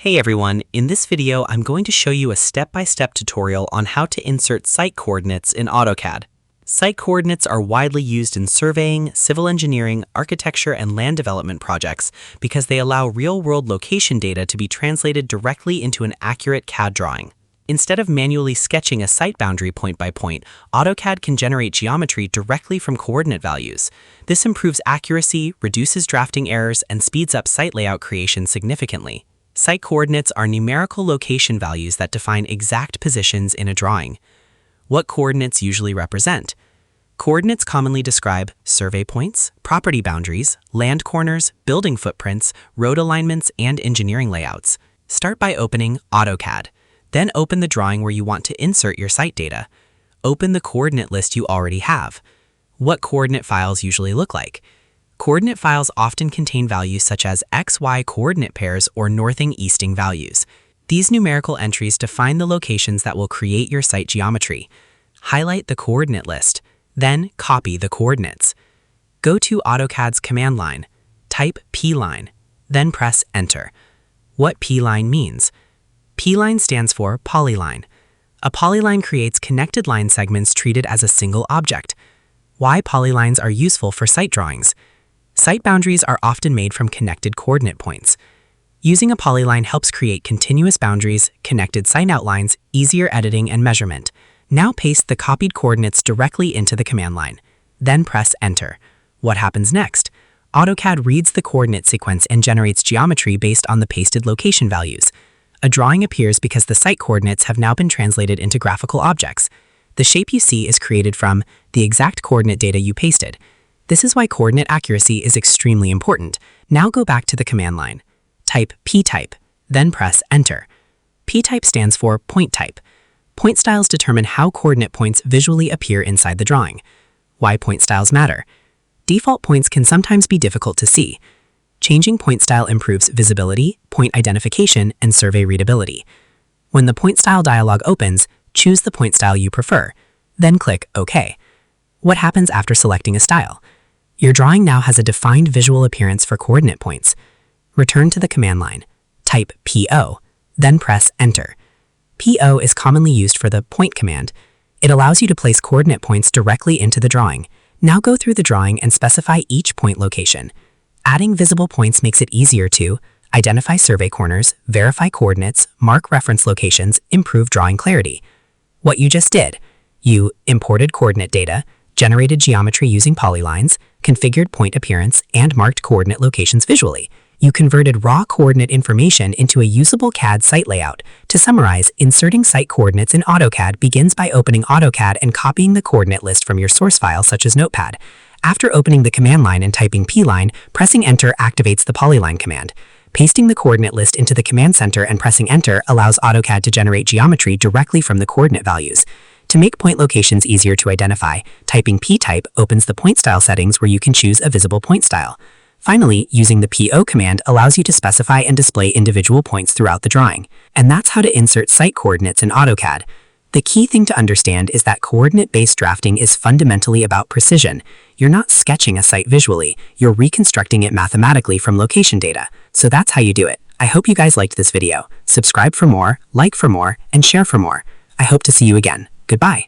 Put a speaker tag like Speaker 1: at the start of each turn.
Speaker 1: Hey everyone, in this video I'm going to show you a step-by-step tutorial on how to insert site coordinates in AutoCAD. Site coordinates are widely used in surveying, civil engineering, architecture, and land development projects because they allow real-world location data to be translated directly into an accurate CAD drawing. Instead of manually sketching a site boundary point by point, AutoCAD can generate geometry directly from coordinate values. This improves accuracy, reduces drafting errors, and speeds up site layout creation significantly. Site coordinates are numerical location values that define exact positions in a drawing. What coordinates usually represent? Coordinates commonly describe survey points, property boundaries, land corners, building footprints, road alignments, and engineering layouts. Start by opening AutoCAD. Then open the drawing where you want to insert your site data. Open the coordinate list you already have. What coordinate files usually look like? Coordinate files often contain values such as XY coordinate pairs or northing-easting values. These numerical entries define the locations that will create your site geometry. Highlight the coordinate list, then copy the coordinates. Go to AutoCAD's command line, type P-line, then press Enter. What P-line means? P-line stands for polyline. A polyline creates connected line segments treated as a single object. Why polylines are useful for site drawings? Site boundaries are often made from connected coordinate points. Using a polyline helps create continuous boundaries, connected site outlines, easier editing and measurement. Now paste the copied coordinates directly into the command line. Then press Enter. What happens next? AutoCAD reads the coordinate sequence and generates geometry based on the pasted location values. A drawing appears because the site coordinates have now been translated into graphical objects. The shape you see is created from the exact coordinate data you pasted. This is why coordinate accuracy is extremely important. Now go back to the command line. Type P-type, then press Enter. P-type stands for point type. Point styles determine how coordinate points visually appear inside the drawing. Why point styles matter? Default points can sometimes be difficult to see. Changing point style improves visibility, point identification, and survey readability. When the point style dialog opens, choose the point style you prefer. Then click OK. What happens after selecting a style? Your drawing now has a defined visual appearance for coordinate points. Return to the command line. Type PO, then press Enter. PO is commonly used for the point command. It allows you to place coordinate points directly into the drawing. Now go through the drawing and specify each point location. Adding visible points makes it easier to identify survey corners, verify coordinates, mark reference locations, improve drawing clarity. What you just did: you imported coordinate data, generated geometry using polylines, configured point appearance, and marked coordinate locations visually. You converted raw coordinate information into a usable CAD site layout. To summarize, inserting site coordinates in AutoCAD begins by opening AutoCAD and copying the coordinate list from your source file such as Notepad. After opening the command line and typing P-line, pressing Enter activates the polyline command. Pasting the coordinate list into the command center and pressing Enter allows AutoCAD to generate geometry directly from the coordinate values. To make point locations easier to identify, typing P-type opens the point style settings where you can choose a visible point style. Finally, using the PO command allows you to specify and display individual points throughout the drawing. And that's how to insert site coordinates in AutoCAD. The key thing to understand is that coordinate-based drafting is fundamentally about precision. You're not sketching a site visually, you're reconstructing it mathematically from location data. So that's how you do it. I hope you guys liked this video. Subscribe for more, like for more, and share for more. I hope to see you again. Goodbye.